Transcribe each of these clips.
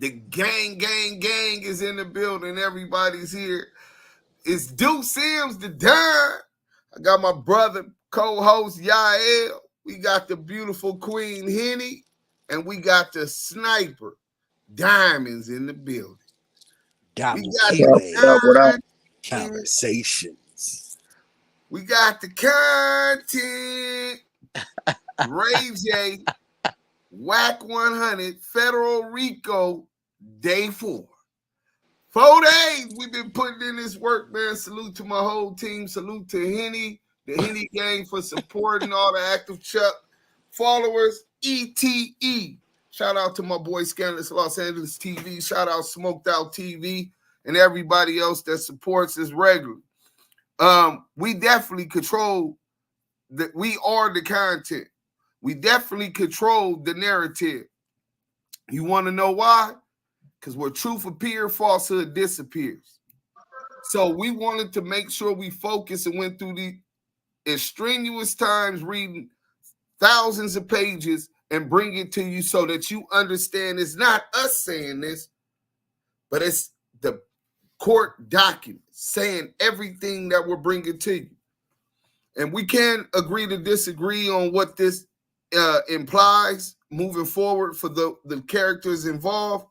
The gang is in the building. Everybody's here. It's Duke Sims, the Don. I got my brother, co-host Yael. We got the beautiful Queen Henny, and we got the sniper Diamonds in the building. We Damu got What up, Kiwe what up, what up? the content. conversations. We got the content. Ray J, Whack 100, Federal Rico, day 4. 4 days we've been putting in this work, man. Salute to my whole team. Salute to Henny, the Henny gang for supporting all the active Chuck followers. ETE. Shout out to my boy Scandalous Los Angeles TV. Shout out Smoked Out TV and everybody else that supports us regularly. We definitely control that. We are the content. We definitely control the narrative. You want to know why? Because where truth appears, falsehood disappears. So we wanted to make sure we focused and went through the strenuous times reading thousands of pages and bring it to you so that you understand it's not us saying this, but it's the court documents saying everything that we're bringing to you. And we can agree to disagree on what this implies moving forward for the characters involved.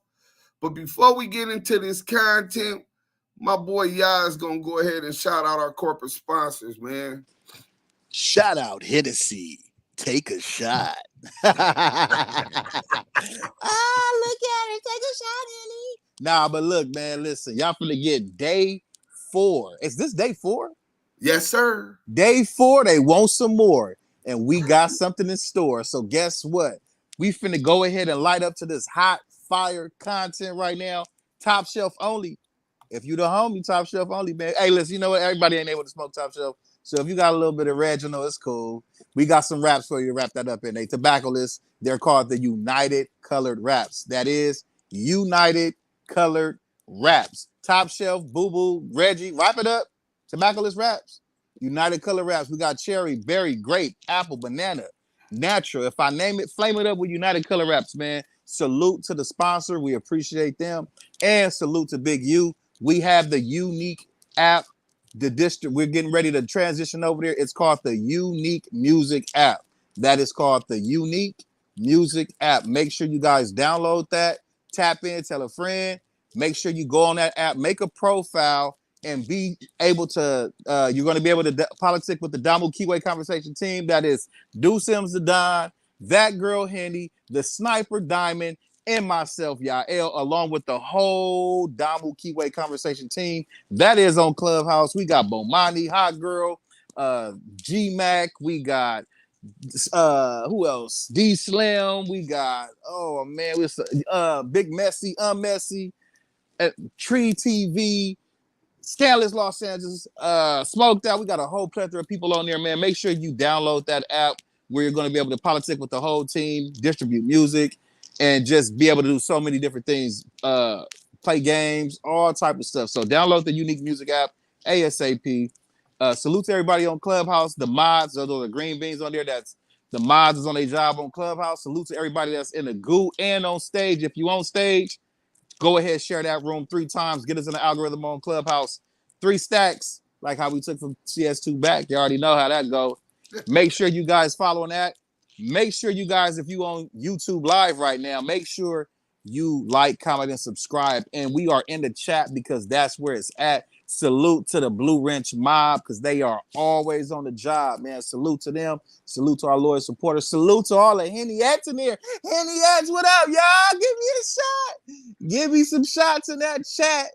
But before we get into this content, my boy Ya is going to go ahead and shout out our corporate sponsors, man. Shout out Hennessy. Take a shot. Look at it. Take a shot, Henny. Nah, but look, man, listen. Y'all finna get day 4. Is this day 4? Yes, sir. Day 4, they want some more. And we got something in store. So guess what? We finna go ahead and light up to this hot fire content right now. Top shelf only. If you the homie, top shelf only, man. Hey, listen, you know what? Everybody ain't able to smoke top shelf. So if you got a little bit of red, you know it's cool. We got some wraps for you to wrap that up in. They tobacco list. They're called the United Colored Wraps. That is United Colored Wraps. Top shelf, boo-boo, Reggie, wrap it up. Tobacco list wraps. United Color Wraps. We got cherry, berry, grape, apple, banana, natural. If I name it, flame it up with United Color Wraps, man. Salute to the sponsor. We appreciate them. And salute to Big U. We have the unique app. The district, we're getting ready to transition over there. It's called the Unique Music app. That is called the Unique Music app. Make sure you guys download that, tap in, tell a friend. Make sure you go on that app, make a profile, and be able to, you're going to be able to politic with the Damu Kiwe conversation team. That is Do Sims the Don, That Girl Henny, the Sniper Diamond, and myself, Yael, along with the whole Damu Kiwe conversation team. That is on Clubhouse. We got Bomani, Hot Girl, G-Mac. We got, who else? D-Slim. We got, oh man, Big Messy, Unmessy, Tree TV, Scandalous Los Angeles, Smoked Out. We got a whole plethora of people on there, man. Make sure you download that app where you're going to be able to politic with the whole team, distribute music, and just be able to do so many different things, play games, all type of stuff. So download the Unique Music app ASAP. Salute to everybody on Clubhouse. The mods, those are the green beans on there. That's the mods is on their job on Clubhouse. Salute to everybody that's in the goo and on stage. If you on stage, go ahead, share that room 3 times. Get us in the algorithm on Clubhouse. 3 stacks, like how we took from CS2 back. You already know how that go. Make sure you guys following that. Make sure you guys, if you on YouTube Live right now, make sure you like, comment, and subscribe. And we are in the chat because that's where it's at. Salute to the Blue Wrench mob because they are always on the job, man. Salute to them. Salute to our loyal supporters. Salute to all the Henny X in here. Henny X, what up, y'all? Give me a shot. Give me some shots in that chat,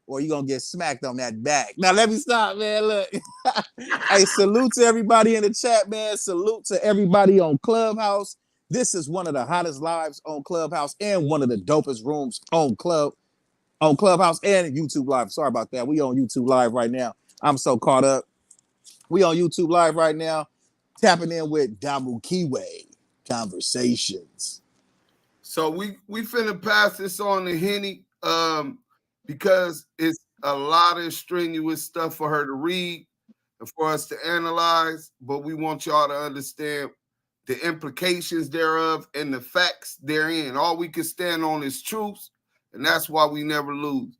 or you're going to get smacked on that back. Now, let me stop, man. Look. Hey, salute to everybody in the chat, man. Salute to everybody on Clubhouse. This is one of the hottest lives on Clubhouse and one of the dopest rooms on Clubhouse and YouTube Live. Sorry about that. We on YouTube Live right now. I'm so caught up. We on YouTube Live right now, tapping in with Damu Kiwe Conversations. So we finna pass this on to Henny because it's a lot of strenuous stuff for her to read and for us to analyze, but we want y'all to understand the implications thereof and the facts therein. All we can stand on is truths, and that's why we never lose.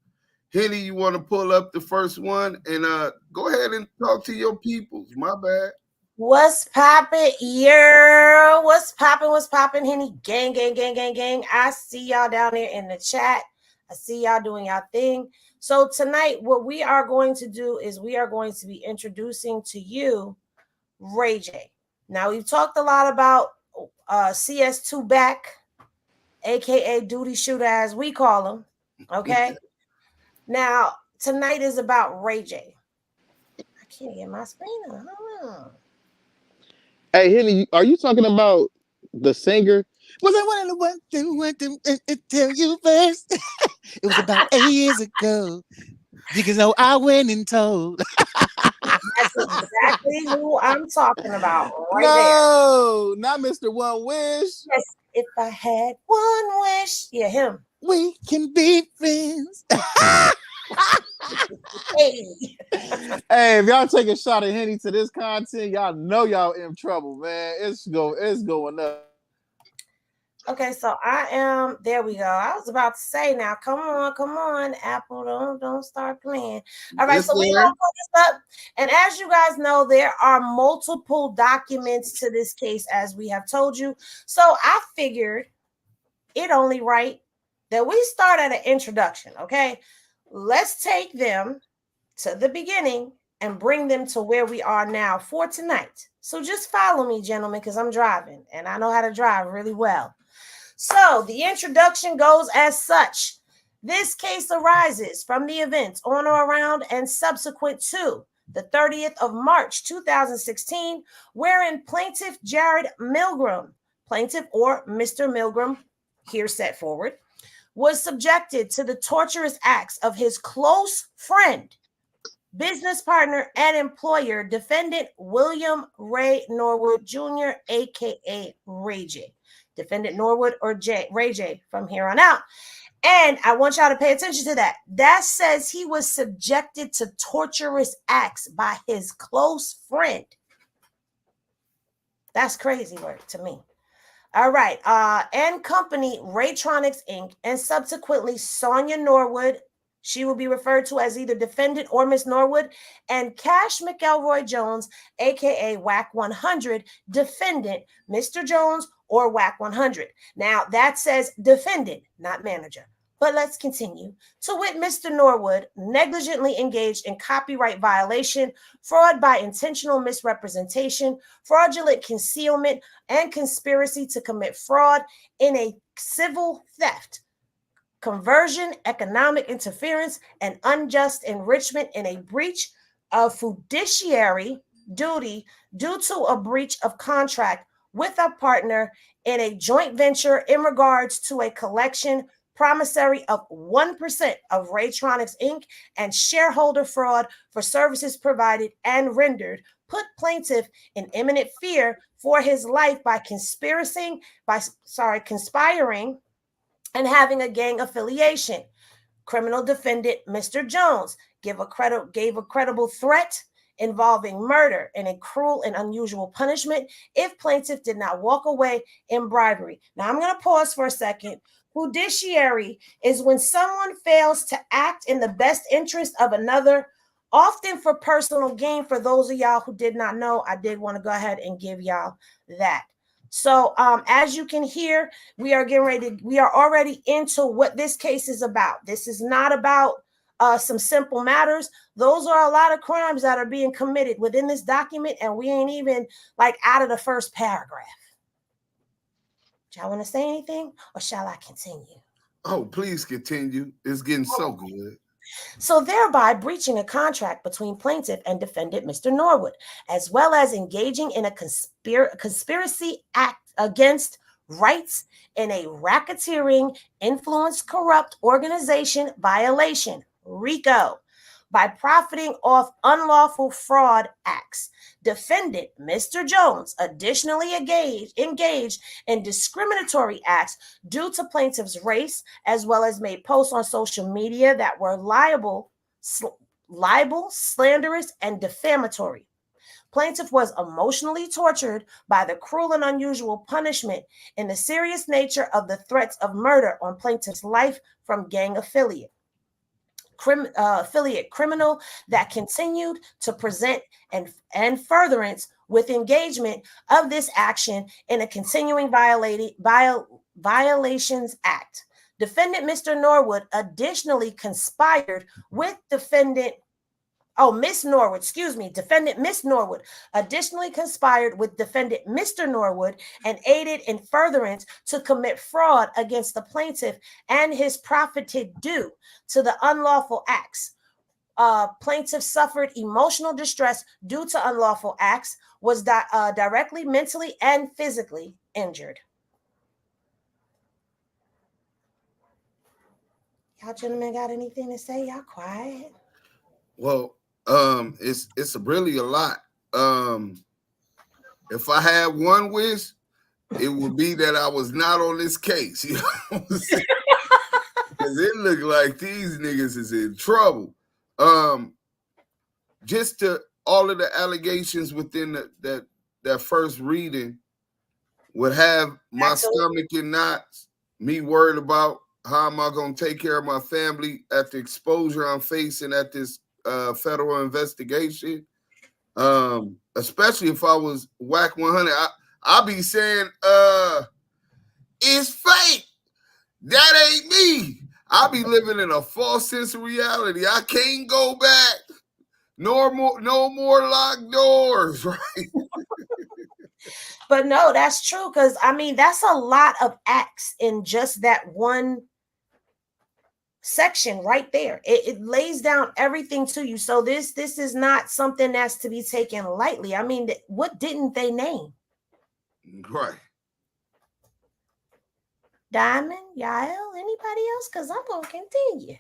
Henny, you want to pull up the first one and go ahead and talk to your peoples. My bad. What's poppin', yeah? What's poppin'? What's poppin', Henny? Gang, gang, gang, gang, gang. I see y'all down there in the chat. I see y'all doing y'all thing. So tonight, what we are going to do is we are going to be introducing to you Ray J. Now, we've talked a lot about CS2 back, aka Duty Shooter, as we call him. Okay. Now, tonight is about Ray J. I can't get my screen on. Hold on. Hey, Henny, are you talking about the singer? Was I one of the ones who went to tell you first? It was about 8 years ago. You can know I went and told. That's exactly who I'm talking about right there. No, not Mr. One Wish. Yes, if I had one wish. Yeah, him. We can be friends. Hey. Hey, if y'all take a shot at Henny to this content, y'all know y'all in trouble, man. It's going up. Okay, so I am. There we go. I was about to say now. Come on, Apple. Don't start playing. All right, It's so we there. gonna put this up. And as you guys know, there are multiple documents to this case, as we have told you. So I figured it only right that we start at an introduction. Okay, let's take them to the beginning and bring them to where we are now for tonight. So just follow me, gentlemen, because I'm driving and I know how to drive really well. So the introduction goes as such. This case arises from the events on or around and subsequent to the 30th of March 2016, wherein plaintiff Jared Milgram, plaintiff or Mr. Milgram, here set forward, was subjected to the torturous acts of his close friend, business partner, and employer, defendant William Ray Norwood Jr., aka Ray J. Defendant Norwood or Ray J from here on out. And I want y'all to pay attention to that. That says he was subjected to torturous acts by his close friend. That's crazy work to me. All right. And company Raytronics Inc. and subsequently Sonia Norwood. She will be referred to as either defendant or Miss Norwood, and Cash McElroy Jones, aka WAC 100, defendant Mr. Jones or WAC 100. Now that says defendant, not manager. But let's continue. To wit, Mr. Norwood negligently engaged in copyright violation, fraud by intentional misrepresentation, fraudulent concealment, and conspiracy to commit fraud in a civil theft, conversion, economic interference, and unjust enrichment in a breach of fiduciary duty due to a breach of contract with a partner in a joint venture in regards to a collection promissory of 1% of Raytronics Inc. and shareholder fraud for services provided and rendered, put plaintiff in imminent fear for his life by conspiring and having a gang affiliation. Criminal defendant Mr. Jones gave a credible threat involving murder and a cruel and unusual punishment if plaintiff did not walk away in bribery. Now I'm going to pause for a second. Fiduciary is when someone fails to act in the best interest of another, often for personal gain. For those of y'all who did not know, I did want to go ahead and give y'all that. So as you can hear, we are already into what this case is about. This is not about some simple matters. Those are a lot of crimes that are being committed within this document, and we ain't even like out of the first paragraph. Y'all want to say anything, or shall I continue? Oh, please continue. It's getting so good. So thereby breaching a contract between plaintiff and defendant Mr. Norwood, as well as engaging in a conspiracy act against rights in a racketeering, influence, corrupt organization violation, RICO, by profiting off unlawful fraud acts. Defendant Mr. Jones additionally engaged in discriminatory acts due to plaintiff's race, as well as made posts on social media that were libel, slanderous, and defamatory. Plaintiff was emotionally tortured by the cruel and unusual punishment and the serious nature of the threats of murder on plaintiff's life from gang affiliate criminal that continued to present and furtherance with engagement of this action in a continuing violations act. Defendant Mr. Norwood additionally conspired with defendant Miss Norwood additionally conspired with defendant Mr. Norwood and aided in furtherance to commit fraud against the plaintiff and his profited due to the unlawful acts. Plaintiff suffered emotional distress due to unlawful acts, was directly mentally and physically injured. Y'all gentlemen got anything to say? Y'all quiet. Well, it's really a lot. If I had one wish, it would be that I was not on this case. You know what I'm saying? Because it looked like these niggas is in trouble. Just to all of the allegations within that first reading would have my stomach in knots, me worried about how am I going to take care of my family at the exposure I'm facing at this federal investigation. Especially if I was whack 100, I'll be saying, it's fake. That ain't me. I'll be living in a false sense of reality. I can't go back. No more locked doors, right? But no, that's true. Because I mean, that's a lot of acts in just that one section right there. It lays down everything to you. So this is not something that's to be taken lightly. I mean, what didn't they name? Right. Diamond, Yael, anybody else? Because I'm gonna continue.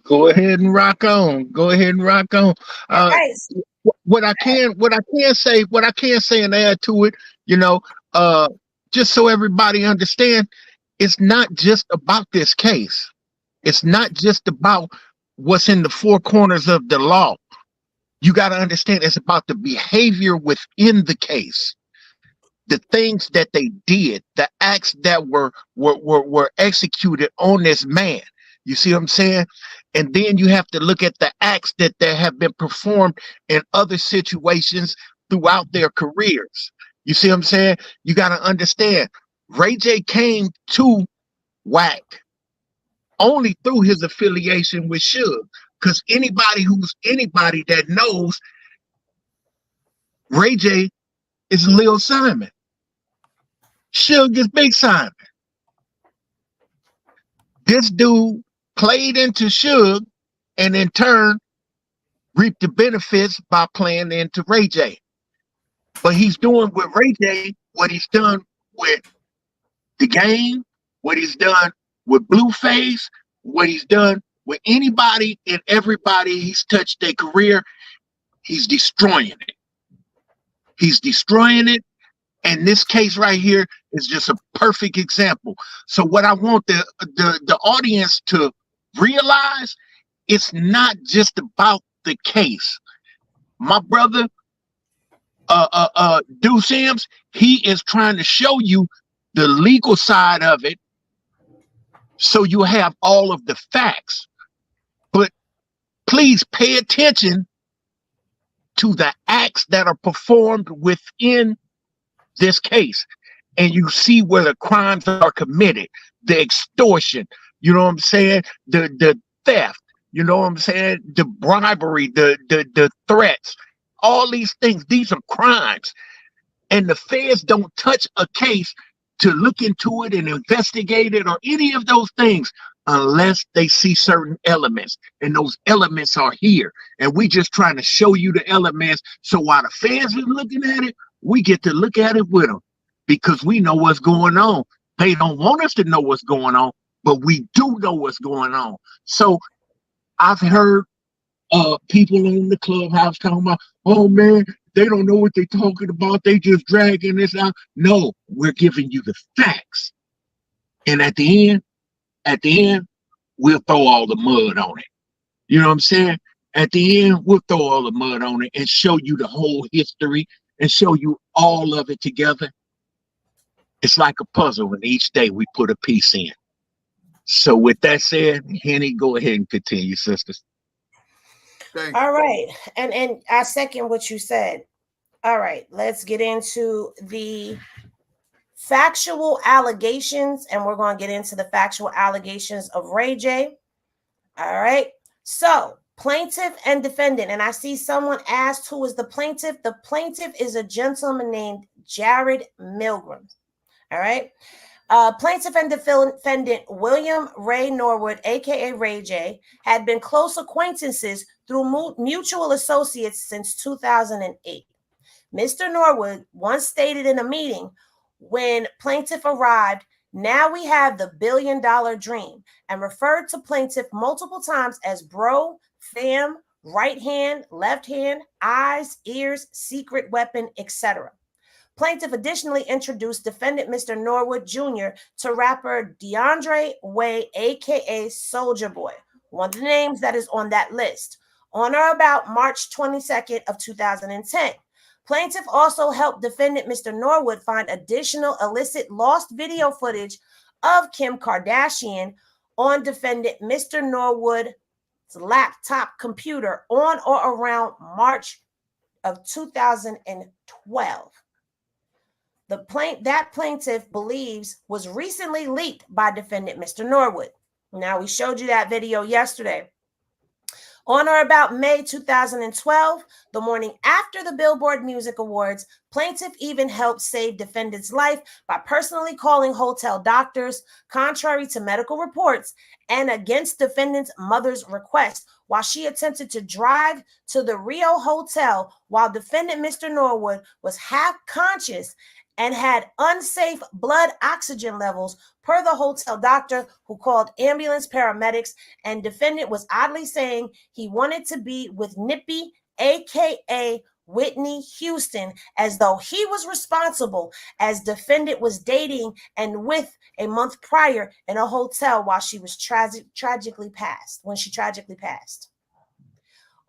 Go ahead and rock on. Right. What I can say and add to it, just so everybody understand, it's not just about this case. It's not just about what's in the four corners of the law. You got to understand it's about the behavior within the case, the things that they did, the acts that were executed on this man. You see what I'm saying? And then you have to look at the acts that have been performed in other situations throughout their careers. You see what I'm saying? You got to understand, Ray J came to WAC only through his affiliation with Suge. Because anybody that knows, Ray J is Lil Simon. Suge is Big Simon. This dude played into Suge and in turn reaped the benefits by playing into Ray J. But he's doing with Ray J what he's done with the Game, what he's done with Blueface, what he's done with anybody and everybody he's touched their career. He's destroying it. He's destroying it. And this case right here is just a perfect example. So what I want the audience to realize, it's not just about the case. My brother, Deuce Sims, he is trying to show you the legal side of it, so you have all of the facts. But please pay attention to the acts that are performed within this case, and you see where the crimes are committed, the extortion, you know what I'm saying, the theft, you know what I'm saying, the bribery, the threats, all these things. These are crimes, and the feds don't touch a case to look into it and investigate it or any of those things unless they see certain elements, and those elements are here, and we just trying to show you the elements, so while the feds are looking at it, we get to look at it with them, because we know what's going on. They don't want us to know what's going on, but we do know what's going on. So I've heard people in the clubhouse talking about, oh man, they don't know what they're talking about, they just dragging this out. No, we're giving you the facts, and at the end, we'll throw all the mud on it. You know what I'm saying? At the end, we'll throw all the mud on it and show you the whole history and show you all of it together. It's like a puzzle, and each day we put a piece in. So, with that said, Henny, go ahead and continue, sisters. All right. And I second what you said. All right. Let's get into the factual allegations, and we're going to get into the factual allegations of Ray J. All right. So, plaintiff and defendant. And I see someone asked who is the plaintiff. The plaintiff is a gentleman named Jared Milgram. All right. Plaintiff and defendant William Ray Norwood, aka Ray J, had been close acquaintances through mutual associates since 2008. Mr. Norwood once stated in a meeting when plaintiff arrived, "Now we have the $1 billion dream," and referred to plaintiff multiple times as bro, fam, right hand, left hand, eyes, ears, secret weapon, etc. Plaintiff additionally introduced defendant Mr. Norwood Jr. to rapper DeAndre Way, aka Soulja Boy, one of the names that is on that list, on or about March 22nd of 2010. Plaintiff also helped defendant Mr. Norwood find additional illicit lost video footage of Kim Kardashian on defendant Mr. Norwood's laptop computer on or around March of 2012. That plaintiff believes was recently leaked by defendant Mr. Norwood. Now, we showed you that video yesterday. On or about May 2012, the morning after the Billboard Music Awards, plaintiff even helped save defendant's life by personally calling hotel doctors, contrary to medical reports, and against defendant's mother's request, while she attempted to drive to the Rio Hotel while defendant Mr. Norwood was half conscious and had unsafe blood oxygen levels, per the hotel doctor who called ambulance paramedics, and defendant was oddly saying he wanted to be with Nippy, aka Whitney Houston, as though he was responsible, as defendant was dating and with a month prior in a hotel while she was tragically passed.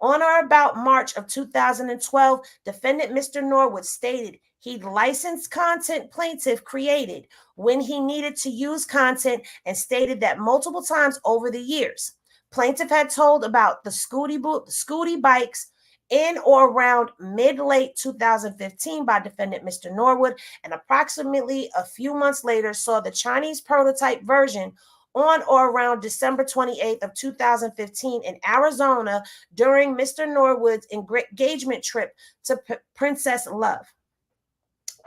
On or about March of 2012, defendant Mr. Norwood stated he'd licensed content plaintiff created when he needed to use content, and stated that multiple times over the years. Plaintiff had told about the Scooty bikes in or around mid-late 2015 by defendant Mr. Norwood, and approximately a few months later saw the Chinese prototype version on or around December 28th of 2015 in Arizona during Mr. Norwood's engagement trip to Princess Love.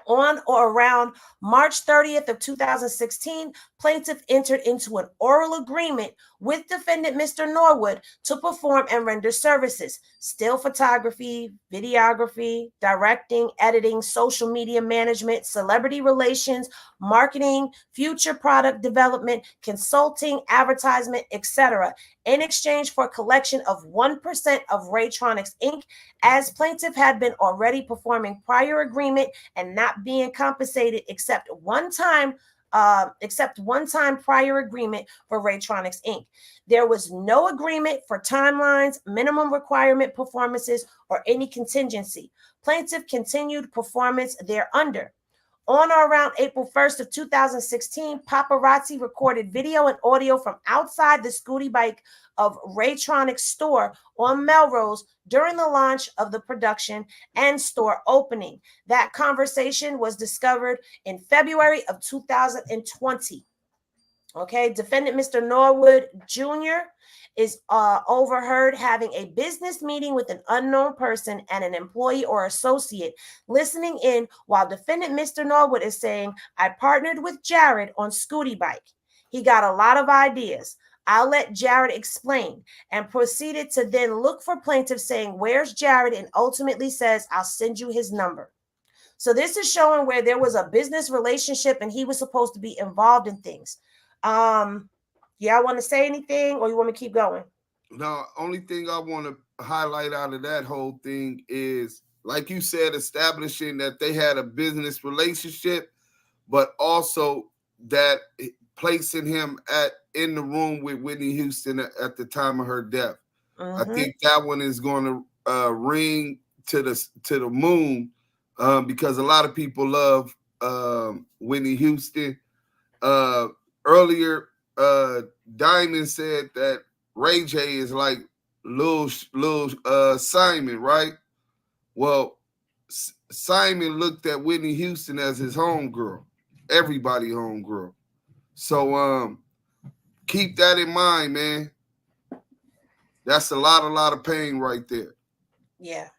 On or around March 30th of 2016, plaintiff entered into an oral agreement with defendant Mr. Norwood to perform and render services, still photography, videography, directing, editing, social media management, celebrity relations, marketing, future product development, consulting, advertisement, etc., in exchange for collection of 1% of Raytronics Inc., as plaintiff had been already performing prior agreement and not being compensated except one time prior agreement for Raytronics Inc. There was no agreement for timelines, minimum requirement performances, or any contingency. Plaintiff continued performance thereunder. On or around April 1st of 2016, paparazzi recorded video and audio from outside the Scooty bike of Raytronics store on Melrose during the launch of the production and store opening. That conversation was discovered in February of 2020. Okay, defendant Mr. Norwood Jr. is overheard having a business meeting with an unknown person and an employee or associate listening in while defendant Mr. Norwood is saying, "I partnered with Jared on Scooty Bike. He got a lot of ideas. I'll let Jared explain," and proceeded to then look for plaintiff saying, "Where's Jared?" and ultimately says, "I'll send you his number." So this is showing where there was a business relationship and he was supposed to be involved in things. Y'all want to say anything, or you want me to keep going? No, only thing I want to highlight out of that whole thing is, like you said, establishing that they had a business relationship, but also that placing him in the room with Whitney Houston at the time of her death. I think that one is going to ring to the moon because a lot of people love Whitney Houston. Earlier, Diamond said that Ray J is like Lil Simon, right? Well, Simon looked at Whitney Houston as his homegirl, everybody homegirl. So keep that in mind, man. That's a lot of pain right there. Yeah.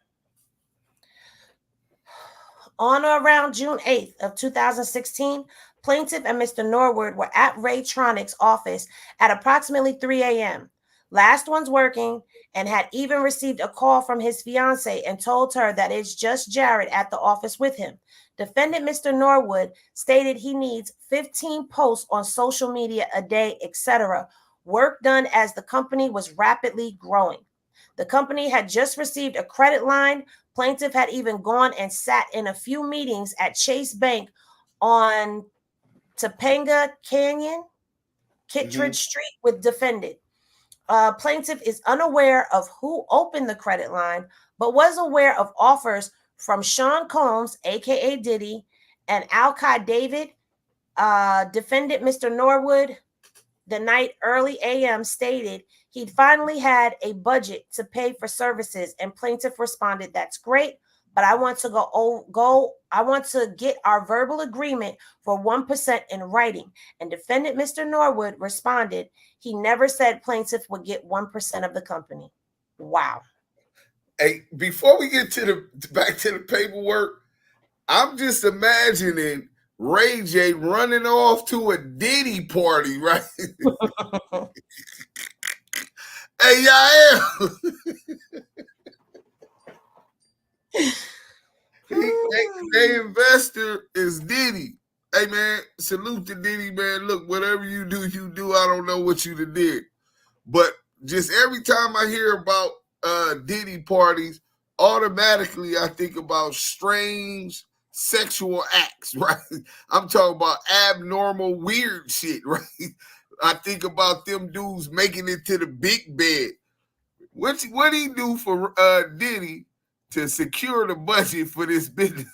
On or around June 8th of 2016, plaintiff and Mr. Norwood were at Raytronic's office at approximately 3 a.m. Last one's working and had even received a call from his fiancee and told her that it's just Jared at the office with him. Defendant Mr. Norwood stated he needs 15 posts on social media a day, etc. Work done as the company was rapidly growing. The company had just received a credit line. Plaintiff had even gone and sat in a few meetings at Chase Bank on Topanga Canyon, Kittredge Street with defendant. Plaintiff is unaware of who opened the credit line, but was aware of offers from Sean Combs, aka Diddy, and Alki David. Defendant Mr. Norwood, the night early AM, stated he'd finally had a budget to pay for services, and plaintiff responded, "That's great, but I want to I want to get our verbal agreement for 1% in writing." And defendant Mr. Norwood responded, he never said plaintiff would get 1% of the company. Wow. Hey, before we get back to the paperwork, I'm just imagining Ray J running off to a Diddy party, right? Hey, y'all. They investor is Diddy. Hey, man, salute to Diddy, man. Look, whatever you do, you do. I don't know what you did. But just every time I hear about Diddy parties, automatically I think about strange sexual acts, right? I'm talking about abnormal, weird shit, right? I think about them dudes making it to the big bed. What he do for Diddy to secure the budget for this business?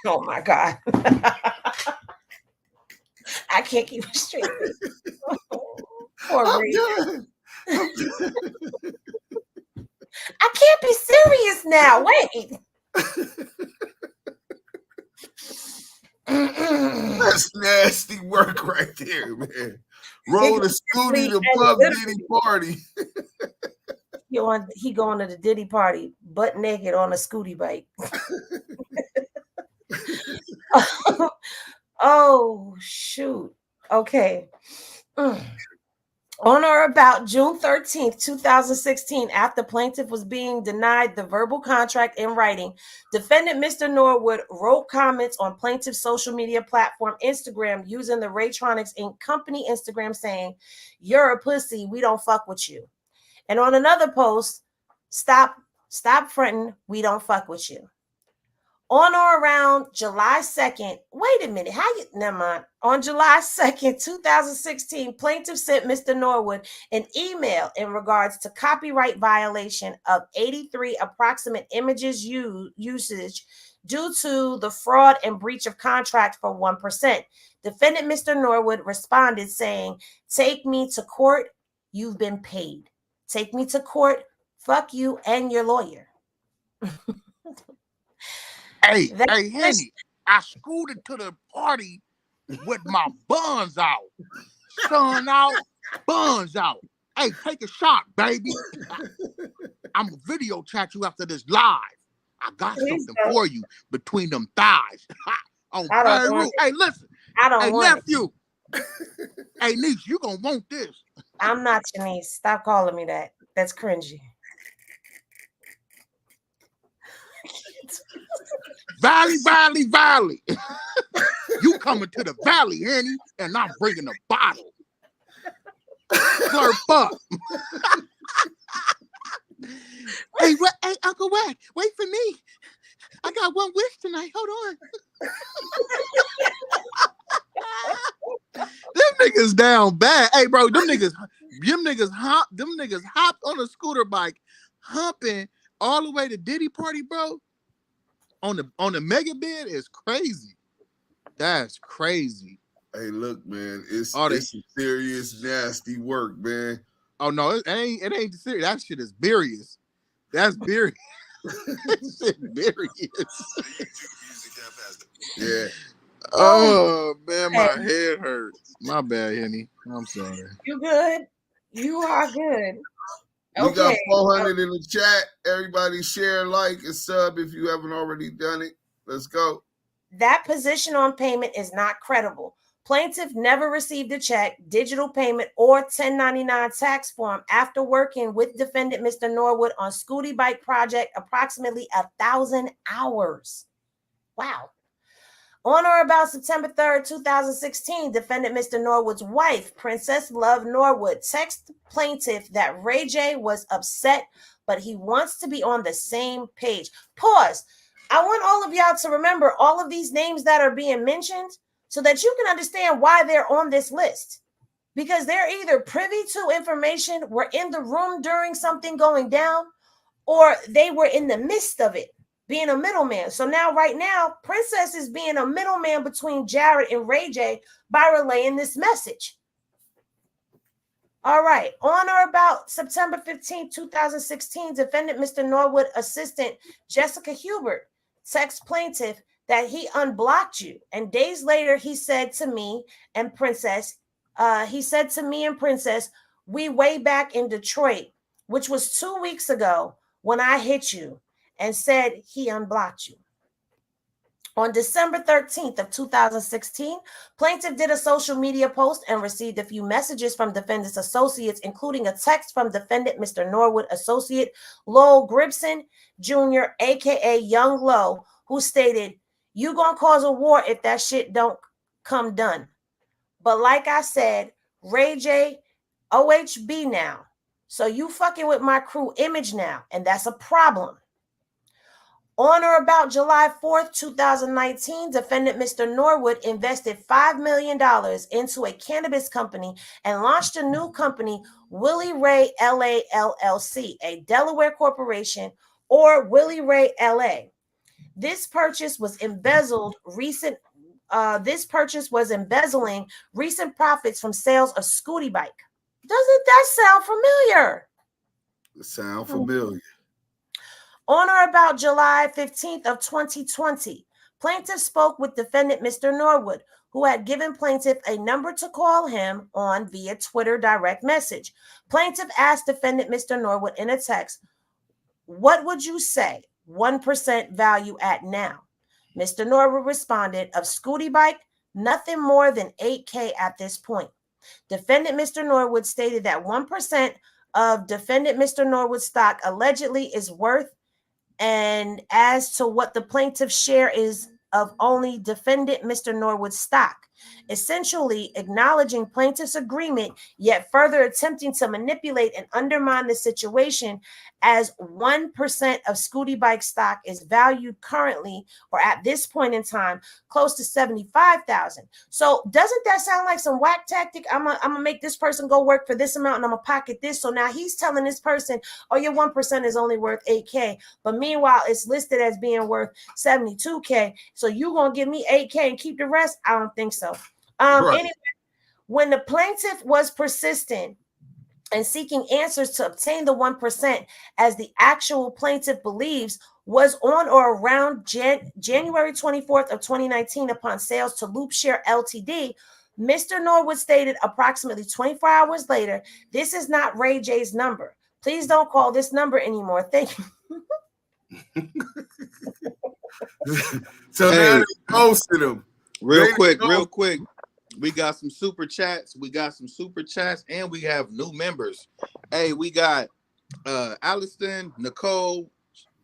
Oh my God. I can't keep it straight. Poor Ray. I can't be serious now. Wait. That's nasty work right there, man. Roll the scooty to Puff Diddy party. He going to the Diddy party butt naked on a scooty bike. Oh, shoot. Okay. On or about June 13th, 2016, after plaintiff was being denied the verbal contract in writing, defendant Mr. Norwood wrote comments on plaintiff's social media platform, Instagram, using the Raytronics Inc. company Instagram saying, "You're a pussy. We don't fuck with you." And on another post, stop fronting. We don't fuck with you. On or around July 2nd, wait a minute, never mind. On July 2nd, 2016, plaintiff sent Mr. Norwood an email in regards to copyright violation of 83 approximate images usage due to the fraud and breach of contract for 1%. Defendant Mr. Norwood responded saying, "Take me to court. You've been paid. Take me to court. Fuck you and your lawyer." Hey, Henny, I scooted to the party with my buns out. Sun out, buns out. Hey, take a shot, baby. I'm going to video chat you after this live. I got something for you between them thighs. On Peru. Hey, listen. Hey, nephew. Hey, niece, you going to want this. I'm not your niece. Stop calling me that. That's cringy. Valley. You coming to the valley, Henny, and I'm bringing a bottle. Slurp up. Hey, Uncle Wack, wait for me. I got one wish tonight. Hold on. Them niggas down bad. Hey, bro, them niggas Them niggas hopped on a scooter bike, humping all the way to Diddy Party, bro. On the mega bed is crazy. That's crazy. Hey, look, man, it's Oh, some serious nasty work, man. Oh no, it ain't serious. That shit is serious. That's serious. Shit serious. Yeah. Oh man, my head hurt. My bad, Henny. I'm sorry. You good? You are good. We got 400 in the chat. Everybody share, like, and sub if you haven't already done it. Let's go. That position on payment is not credible. Plaintiff never received a check, digital payment, or 1099 tax form after working with defendant Mr. Norwood on Scooty Bike project approximately 1,000 hours. Wow. On or about September 3rd, 2016, defendant Mr. Norwood's wife, Princess Love Norwood, texted plaintiff that Ray J was upset, but he wants to be on the same page. Pause. I want all of y'all to remember all of these names that are being mentioned so that you can understand why they're on this list. Because they're either privy to information, were in the room during something going down, or they were in the midst of it, being a middleman. So now, right now, Princess is being a middleman between Jared and Ray J by relaying this message. All right. On or about September 15, 2016, defendant Mr. Norwood assistant Jessica Hubert text plaintiff that he unblocked you. And days later, he said to me and Princess, we way back in Detroit, which was 2 weeks ago when I hit you, and said he unblocked you. On December 13th of 2016, plaintiff did a social media post and received a few messages from defendant's associates, including a text from defendant Mr. Norwood associate Lowell Gribson Jr., aka Young Low, who stated, "You gonna cause a war if that shit don't come done. But like I said, Ray J, OHB now. So you fucking with my crew image now, and that's a problem." On or about July 4th, 2019, defendant Mr. Norwood invested $5 million into a cannabis company and launched a new company, Willie Ray LA LLC, a Delaware corporation, or Willie Ray LA. This purchase was embezzling recent profits from sales of Scooty Bike. Doesn't that sound familiar? It sounds familiar. On or about July 15th of 2020, plaintiff spoke with defendant Mr. Norwood, who had given plaintiff a number to call him on via Twitter direct message. Plaintiff asked defendant Mr. Norwood in a text, "What would you say 1% value at now?" Mr. Norwood responded, "Of Scooty Bike, nothing more than $8K at this point." Defendant Mr. Norwood stated that 1% of defendant Mr. Norwood's stock allegedly is worth, and as to what the plaintiff's share is of only defendant Mr. Norwood's stock, essentially acknowledging plaintiff's agreement, yet further attempting to manipulate and undermine the situation, as 1% of Scooty Bike stock is valued currently, or at this point in time, close to $75,000. So doesn't that sound like some whack tactic? I'm gonna make this person go work for this amount and I'm gonna pocket this. So now he's telling this person, "Oh, your 1% is only worth 8K. But meanwhile, it's listed as being worth 72K. So you gonna give me 8K and keep the rest?" I don't think so. Right. Anyway, when the plaintiff was persistent and seeking answers to obtain the 1%, as the actual plaintiff believes was on or around January 24th of 2019 upon sales to Loopshare Ltd, Mr. Norwood stated approximately 24 hours later, "This is not Ray J's number. Please don't call this number anymore. Thank you." So now they posted him. Real quick. We got some super chats. And we have new members. Hey, we got Alliston, Nicole,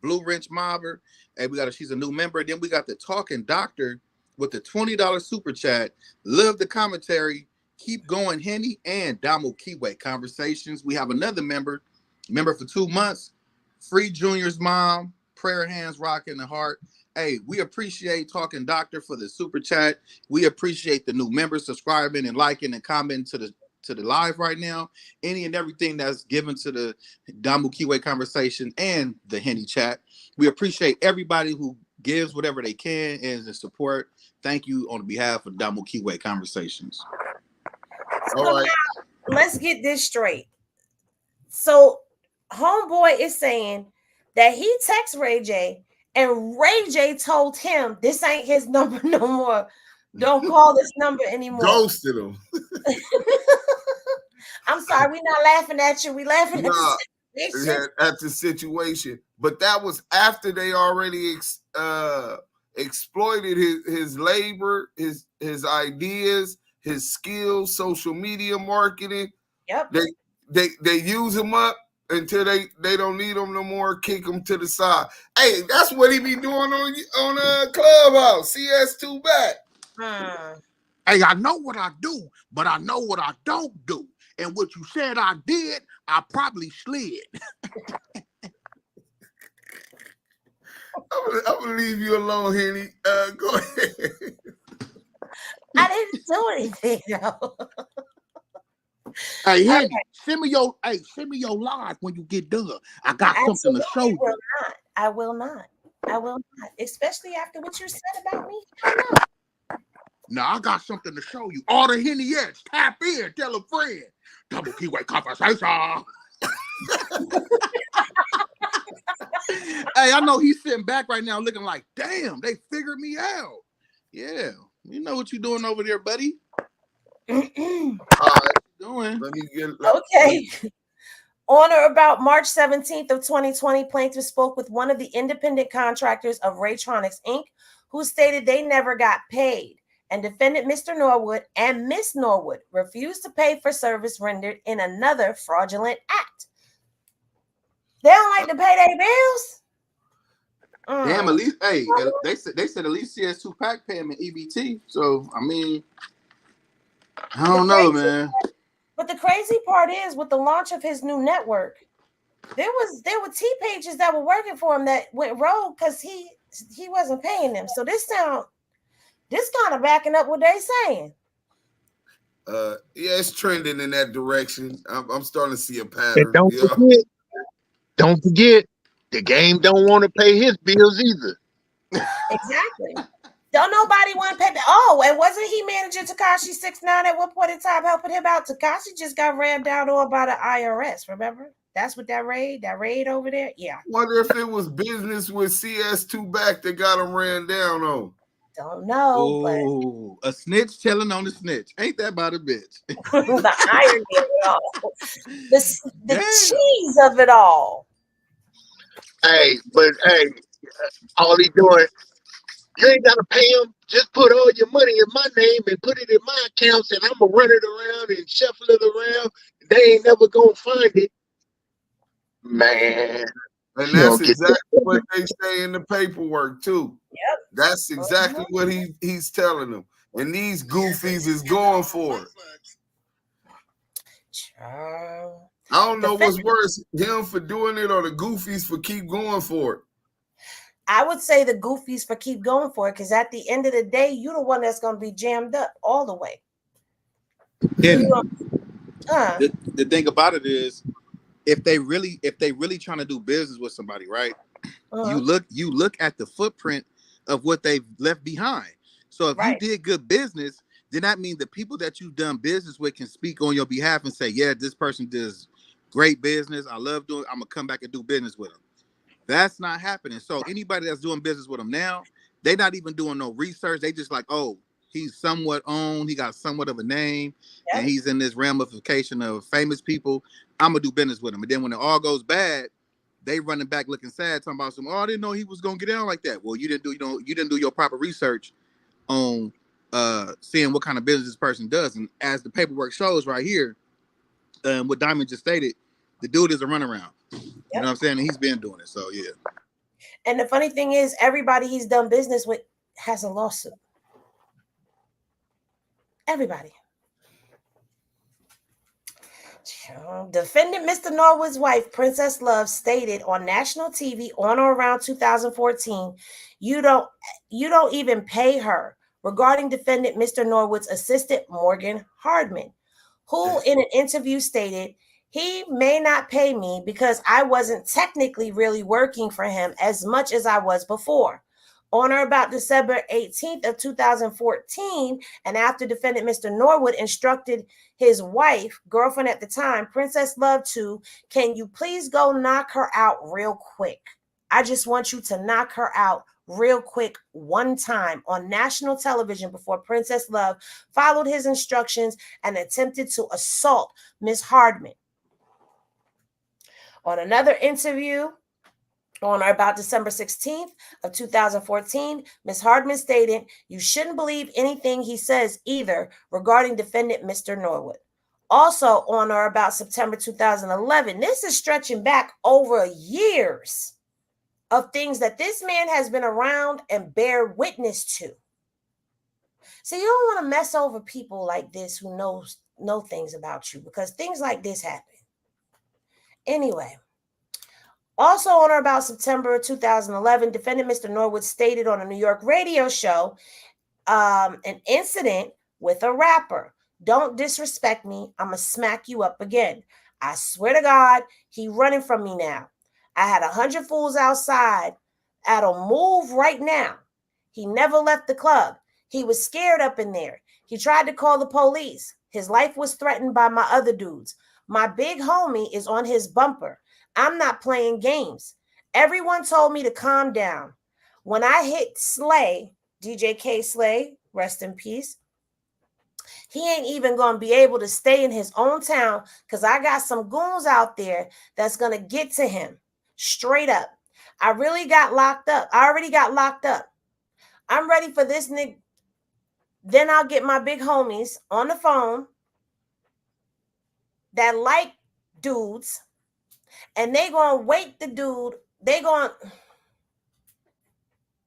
Blue Wrench Mobber. Hey, she's a new member. Then we got the Talking Doctor with the $20 super chat. Love the commentary. Keep going, Henny, and Damu Kiwe conversations. We have another member for 2 months. Free Junior's mom. Prayer hands rocking the heart. Hey, we appreciate Talking Doctor for the super chat. We appreciate the new members subscribing and liking and commenting to the live right now, any and everything that's given to the Damu Kiwe conversation and the Henny chat. We appreciate everybody who gives whatever they can and the support. Thank you on behalf of Damu Kiwe Conversations. So now let's get this straight. So homeboy is saying that he texts Ray J and Ray J told him this ain't his number no more. Don't call this number anymore. Ghosted him. I'm sorry, we're not laughing at you. We laughing at the situation. At the situation. But that was after they already exploited his labor, his ideas, his skills, social media marketing. Yep. They use him up until they don't need him no more. Kick him to the side. Hey, that's what he be doing on Clubhouse. CS2 back. Hey, I know what I do, but I know what I don't do. And what you said I did, I probably slid. I'm gonna leave you alone, Henny. Go ahead. I didn't do anything, though. Hey, Henny, send me your live when you get done. I got something to show you. I will not. Especially after what you said about me. Now I got something to show you. All the Henny-ettes, tap in, tell a friend. Double keyway conversation. Hey, I know he's sitting back right now looking like, damn, they figured me out. Yeah, you know what you're doing over there, buddy. All right, doing? Okay. On or about March 17th of 2020, plaintiff spoke with one of the independent contractors of Raytronics, Inc., who stated they never got paid. And defendant Mr. Norwood and Miss Norwood refused to pay for service rendered in another fraudulent act. They don't like to pay their bills. Damn, at least, hey, they said at least CS2 Pack pay him in EBT. So I mean, I don't know, man. But the crazy part is, with the launch of his new network, there were T pages that were working for him that went rogue because he wasn't paying them. So this kind of backing up what they saying. Yeah, it's trending in that direction. I'm starting to see a pattern. And don't forget, the game don't want to pay his bills either. Exactly. Don't nobody want to pay. Oh, and wasn't he managing Tekashi 6ix9ine at one point in time, helping him out? Tekashi just got rammed out all by the IRS. Remember? That's what that raid over there. Yeah. Wonder if it was business with CS2 back that got him ran down on. Don't know. Oh, a snitch telling on the snitch. Ain't that about a bitch? The irony of it all. The cheese of it all. Hey, all he doing, you ain't gotta pay him. Just put all your money in my name and put it in my accounts, and I'm gonna run it around and shuffle it around. They ain't never gonna find it, man. And that's exactly what they say in the paperwork too. Yep. That's exactly what he's telling them. And these goofies is going for it. I don't know what's worse, him for doing it or the goofies for keep going for it. I would say the goofies for keep going for it, because at the end of the day, you're the one that's going to be jammed up all the way. The thing about it is, if they really trying to do business with somebody, right? You look at the footprint of what they've left behind. So if you did good business, then that means the people that you've done business with can speak on your behalf and say, yeah, this person does great business. I love doing. I'm gonna come back and do business with them. That's not happening. So anybody that's doing business with them now, they're not even doing no research. They just like, oh, he's somewhat owned. He got somewhat of a name, and he's in this ramification of famous people. I'm gonna do business with him. And then when it all goes bad, they running back looking sad, talking about some. Oh, I didn't know he was gonna get down like that. Well, you didn't do your proper research on seeing what kind of business this person does. And as the paperwork shows right here, what Diamond just stated, the dude is a runaround. You know what I'm saying? And he's been doing it. So yeah. And the funny thing is, everybody he's done business with has a lawsuit. Everybody. Defendant Mr. Norwood's wife, Princess Love, stated on national TV on or around 2014, you don't even pay her, regarding defendant Mr. Norwood's assistant, Morgan Hardman, who in an interview stated he may not pay me because I wasn't technically really working for him as much as I was before. On or about December 18th of 2014, and after defendant Mr. Norwood instructed his wife, girlfriend at the time, Princess Love, to, can you please go knock her out real quick? I just want you to knock her out real quick one time on national television before Princess Love followed his instructions and attempted to assault Miss Hardman. On another interview, on or about December 16th of 2014, Ms. Hardman stated, you shouldn't believe anything he says either regarding defendant Mr. Norwood. Also on or about September 2011, this is stretching back over years of things that this man has been around and bear witness to. So you don't want to mess over people like this who know things about you, because things like this happen. Anyway, also on or about September 2011, defendant Mr. Norwood stated on a New York radio show an incident with a rapper. Don't disrespect me. I'm going to smack you up again. I swear to God, he running from me now. I had 100 fools outside. I'll move right now. He never left the club. He was scared up in there. He tried to call the police. His life was threatened by my other dudes. My big homie is on his bumper. I'm not playing games. Everyone told me to calm down. When I hit Slay, DJ K Slay, rest in peace, he ain't even going to be able to stay in his own town because I got some goons out there that's going to get to him. Straight up. I really got locked up. I already got locked up. I'm ready for this nigga. Then I'll get my big homies on the phone that like dudes, and they going to wake the dude.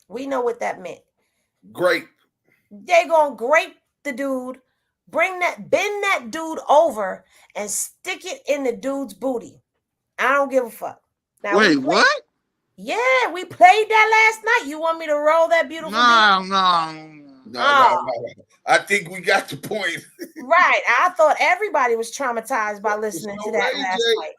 We know what that meant. Great. They going to grape the dude, bend that dude over and stick it in the dude's booty. I don't give a fuck. Now, wait, what? Yeah, we played that last night. You want me to roll that beautiful No. I think we got the point. Right. I thought everybody was traumatized by listening to that last night.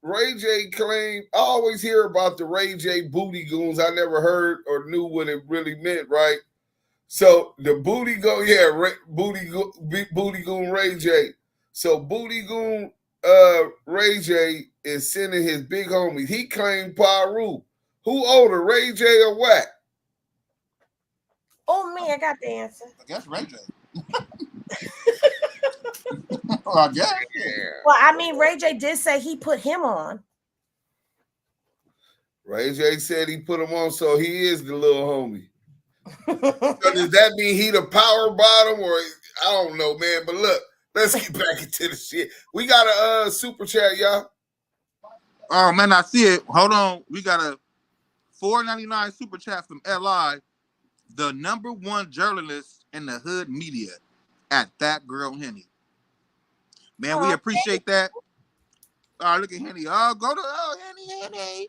Ray J claimed, I always hear about the Ray J booty goons. I never heard or knew what it really meant, right? So the booty goon Ray J. So booty goon Ray J is sending his big homies. He claimed Paru. Who older, Ray J or Wack? Oh, me, I got the answer. I guess Ray J. Well, I guess. Yeah. Well, I mean, Ray J did say he put him on. Ray J said he put him on, so he is the little homie. So does that mean he the power bottom, or I don't know, man? But look, let's get back into the shit. We got a super chat, y'all. Oh man, I see it. Hold on, we got a $4.99 super chat from Li, the #1 journalist in the hood media, at That Girl Henny. Man, we appreciate that. Oh, look at Henny. Oh, go to Henny.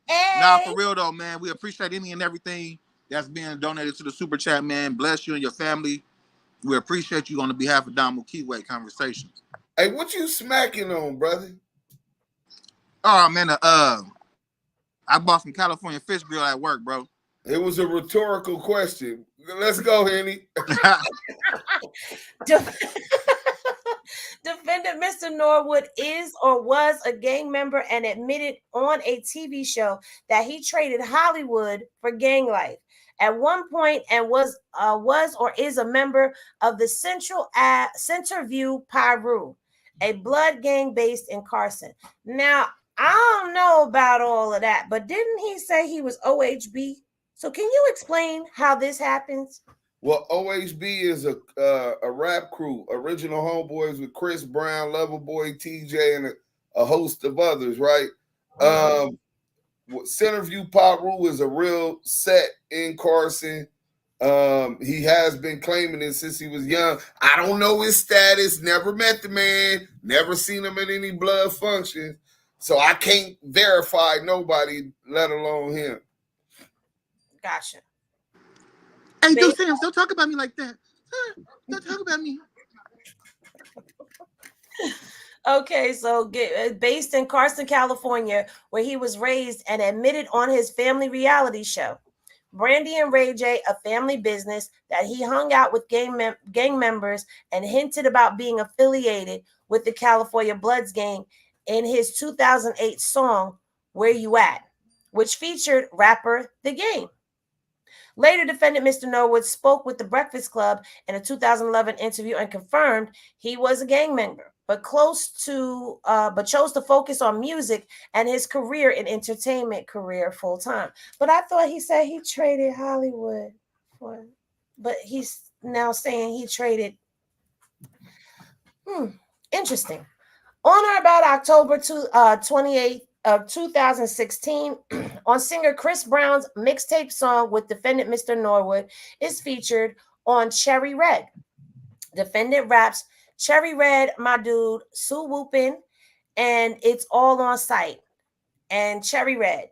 Hey. Nah, for real though, man. We appreciate any and everything that's being donated to the super chat, man. Bless you and your family. We appreciate you on the behalf of Damo Keyway Conversations. Hey, what you smacking on, brother? Oh man, I bought some California fish grill at work, bro. It was a rhetorical question. Let's go, Henny. Defendant Mr. Norwood is or was a gang member and admitted on a TV show that he traded Hollywood for gang life at one point, and was or is a member of the Centerview Piru, a blood gang based in Carson. Now, I don't know about all of that, but didn't he say he was OHB? So can you explain how this happens? Well, OHB is a rap crew, original homeboys with Chris Brown, Loverboy, TJ, and a host of others, right? Centerview Piru is a real set in Carson. He has been claiming it since he was young. I don't know his status, never met the man, never seen him at any blood functions. So I can't verify nobody, let alone him. Gotcha. Hey, dude, Sam, don't talk about me like that. Don't talk about me. Okay, so based in Carson, California, where he was raised and admitted on his family reality show. Brandy and Ray J, a family business that he hung out with gang members and hinted about being affiliated with the California Bloods gang in his 2008 song, Where You At, which featured rapper The Game. Later, defendant Mr. Norwood spoke with the Breakfast Club in a 2011 interview and confirmed he was a gang member, but chose to focus on music and his career in entertainment career full time. But I thought he said he traded Hollywood for, but he's now saying he traded. Interesting. On or about October 28th of 2016, on singer Chris Brown's mixtape song with defendant Mr. Norwood is featured on Cherry Red. Defendant raps, Cherry Red, my dude, Sue Whoopin', and it's all on site. And Cherry Red,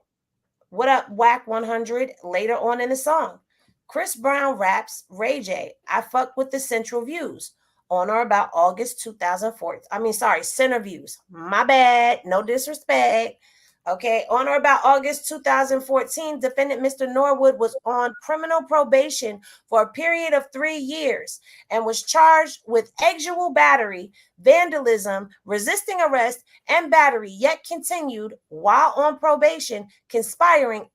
what up, Whack 100, later on in the song. Chris Brown raps, Ray J, I fuck with the Central Views on or about August 2004. Center Views. My bad. No disrespect. Okay. On or about August 2014, defendant Mr. Norwood was on criminal probation for a period of 3 years and was charged with exual battery, vandalism, resisting arrest, and battery, yet continued while on probation, conspiring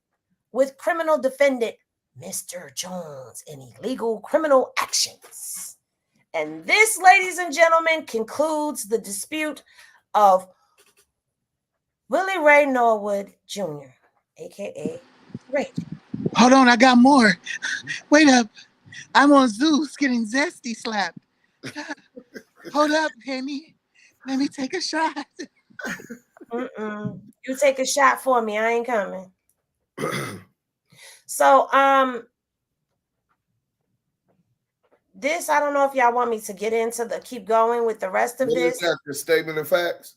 with criminal defendant Mr. Jones in illegal criminal actions. And this, ladies and gentlemen, concludes the dispute of Willie Ray Norwood Jr., a.k.a. Ray. Hold on, I got more. Wait up. I'm on Zeus getting zesty slapped. Hold up, Penny. Let me take a shot. You take a shot for me. I ain't coming. So, this, I don't know if y'all want me to get into keep going with the rest of this. Is that the statement of facts?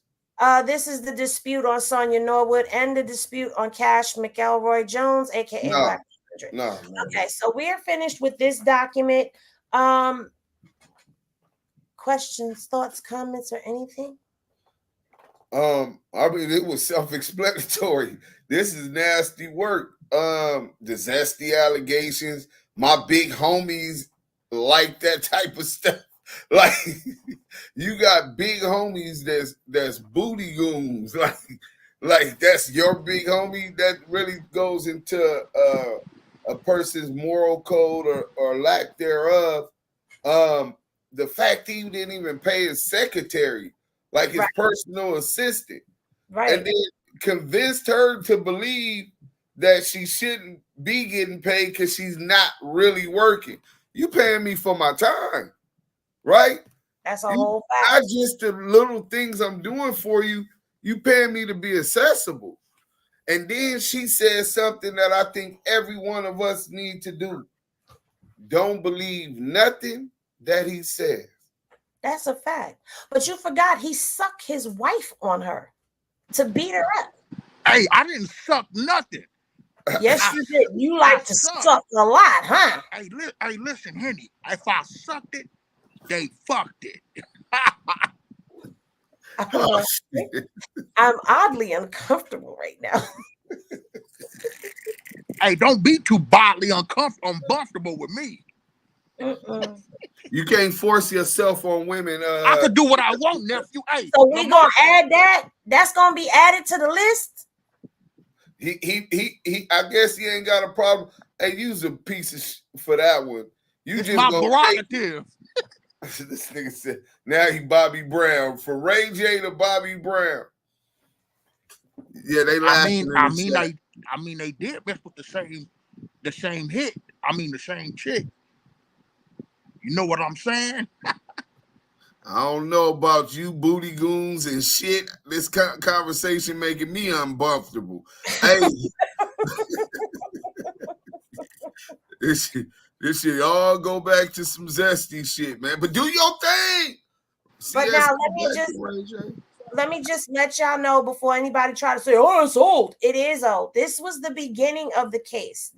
This is the dispute on Sonia Norwood and the dispute on Cash McElroy Jones, aka Black 100. No. Okay, so we are finished with this document. Questions, thoughts, comments, or anything? I mean, it was self-explanatory. This is nasty work. The zesty allegations. My big homies like that type of stuff. Like, you got big homies that's booty goons. Like that's your big homie. That really goes into a person's moral code or lack thereof. The fact he didn't even pay his secretary, like his personal assistant, and then convinced her to believe that she shouldn't be getting paid because she's not really working. You paying me for my time, right? That's a whole fact. Not just the little things I'm doing for you. You paying me to be accessible. And then she says something that I think every one of us need to do. Don't believe nothing that he says. That's a fact. But you forgot he sucked his wife on her to beat her up. Hey, I didn't suck nothing. Yes, you did. You like to suck a lot, huh? Hey, listen, Henny. If I sucked it, they fucked it. I'm oddly uncomfortable right now. Hey, don't be too bodily uncomfortable with me. You can't force yourself on women. I could do what I want, nephew. Hey, so we gonna add that? That's gonna be added to the list. He I guess he ain't got a problem. Hey, use a piece of for that one. You it's just my gonna prerogative. This nigga said now he Bobby Brown. For Ray J to Bobby Brown. Yeah, they laughing. I mean they did mess with the same hit. I mean the same chick. You know what I'm saying? I don't know about you booty goons and shit. This conversation making me uncomfortable. Hey, this shit all go back to some zesty shit, man. But do your thing. But now let me just let y'all know before anybody try to say, "Oh, it's old." It is old. This was the beginning of the case.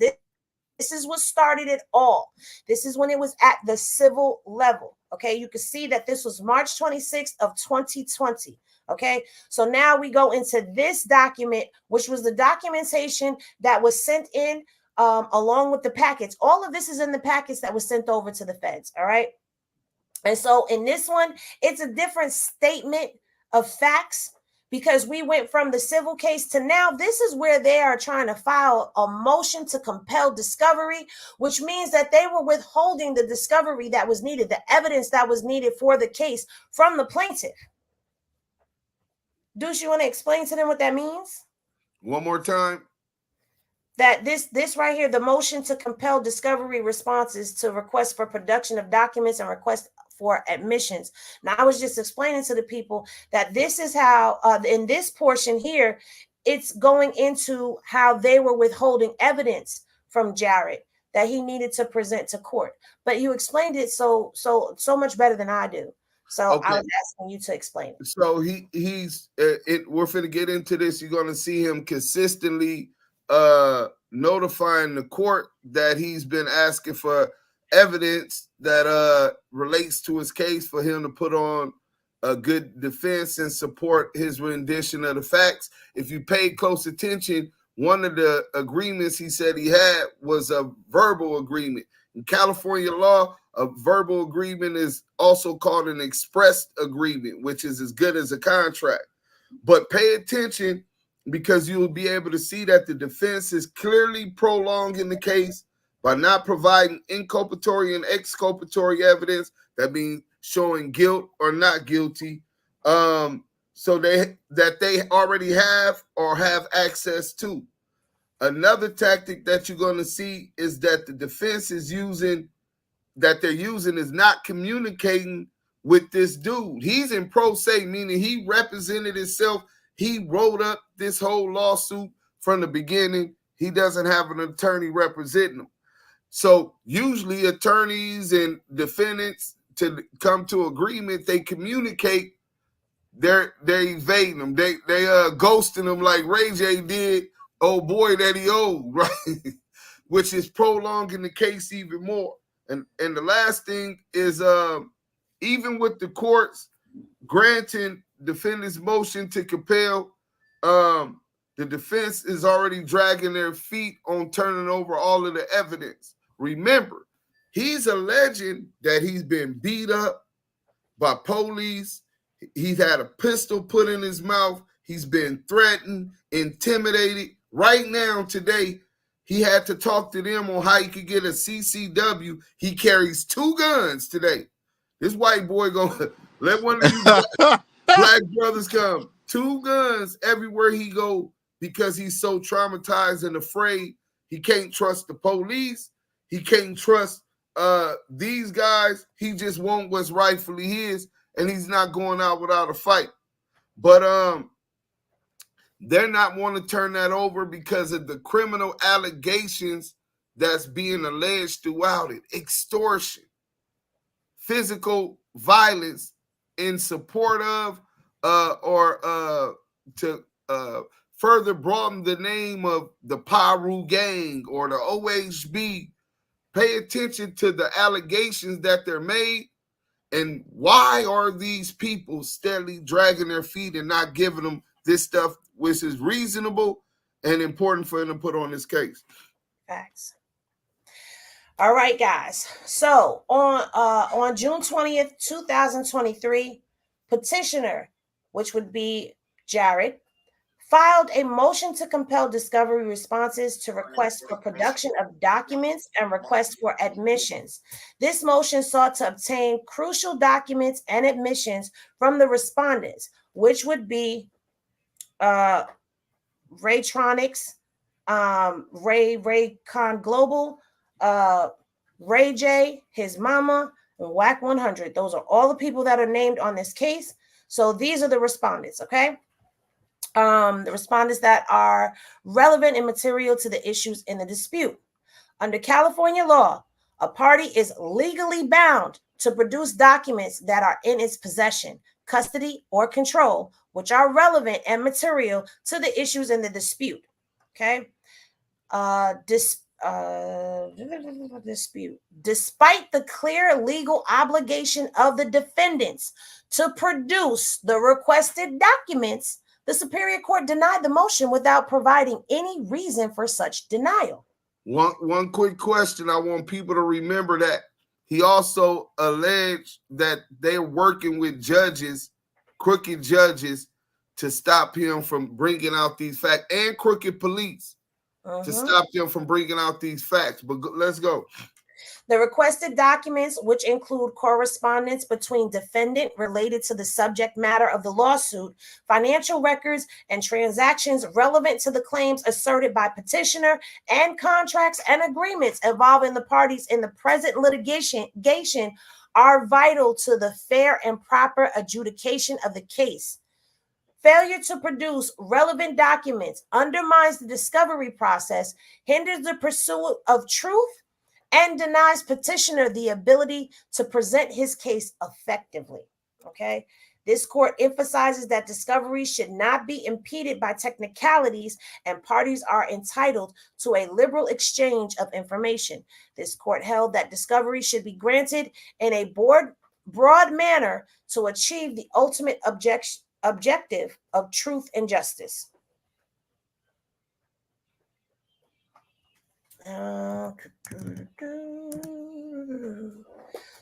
This is what started it all. This is when it was at the civil level. Okay, you can see that this was March 26th of 2020. Okay, so now we go into this document, which was the documentation that was sent in along with the packets. All of this is in the packets that was sent over to the feds. All right. And so in this one, it's a different statement of facts because we went from the civil case to now this is where they are trying to file a motion to compel discovery, which means that they were withholding the discovery that was needed, the evidence that was needed for the case from the plaintiff. Deuce, you want to explain to them what that means? One more time. That this right here, the motion to compel discovery responses to requests for production of documents and requests for admissions. Now, I was just explaining to the people that this is how, in this portion here, it's going into how they were withholding evidence from Jared that he needed to present to court. But you explained it so much better than I do. So Okay. I was asking you to explain it. So he's we're finna get into this. You're gonna see him consistently notifying the court that he's been asking for evidence that relates to his case for him to put on a good defense and support his rendition of the facts. If you paid close attention, one of the agreements he said he had was a verbal agreement. In California law, a verbal agreement is also called an express agreement, which is as good as a contract. But pay attention because you'll be able to see that the defense is clearly prolonging the case by not providing inculpatory and exculpatory evidence. That means showing guilt or not guilty. So they already have or have access to. Another tactic that you're going to see is that the defense is using is not communicating with this dude. He's in pro se, meaning he represented himself. He wrote up this whole lawsuit from the beginning. He doesn't have an attorney representing him. So usually attorneys and defendants to come to agreement, they communicate. They're evading them. They ghosting them like Ray J did. Oh boy, that he owed, right? Which is prolonging the case even more. And the last thing is even with the courts granting defendant's motion to compel, the defense is already dragging their feet on turning over all of the evidence. Remember, he's alleging that he's been beat up by police. He's had a pistol put in his mouth. He's been threatened, intimidated. Right now, today, he had to talk to them on how he could get a CCW. He carries 2 guns today. This white boy gonna let one of these black brothers come. 2 guns everywhere he go because he's so traumatized and afraid. He can't trust the police. He can't trust these guys. He just wants what's rightfully his, and he's not going out without a fight. But they're not wanting to turn that over because of the criminal allegations that's being alleged throughout it. Extortion, physical violence in support of or to further broaden the name of the Paru gang or the OHB. Pay attention to the allegations that they're made. And why are these people steadily dragging their feet and not giving them this stuff, which is reasonable and important for them to put on this case? Facts. All right, guys. So on June 20th, 2023, petitioner, which would be Jared, filed a motion to compel discovery responses to requests for production of documents and requests for admissions. This motion sought to obtain crucial documents and admissions from the respondents, which would be Raytronics, Raycon Global, Ray J, his mama, and WAC 100. Those are all the people that are named on this case. So these are the respondents, okay? The respondents that are relevant and material to the issues in the dispute. Under California law, a party is legally bound to produce documents that are in its possession, custody, or control, which are relevant and material to the issues in the dispute. Okay. dispute. Despite the clear legal obligation of the defendants to produce the requested documents, the Superior Court denied the motion without providing any reason for such denial. One quick question. I want people to remember that he also alleged that they're working with judges, crooked judges, to stop him from bringing out these facts, and crooked police to stop them from bringing out these facts. But let's go. The requested documents, which include correspondence between defendant related to the subject matter of the lawsuit, financial records, and transactions relevant to the claims asserted by petitioner, and contracts and agreements involving the parties in the present litigation, are vital to the fair and proper adjudication of the case. Failure to produce relevant documents undermines the discovery process, hinders the pursuit of truth, and denies petitioner the ability to present his case effectively. Okay. This court emphasizes that discovery should not be impeded by technicalities, and parties are entitled to a liberal exchange of information. This court held that discovery should be granted in a broad manner to achieve the ultimate objective of truth and justice.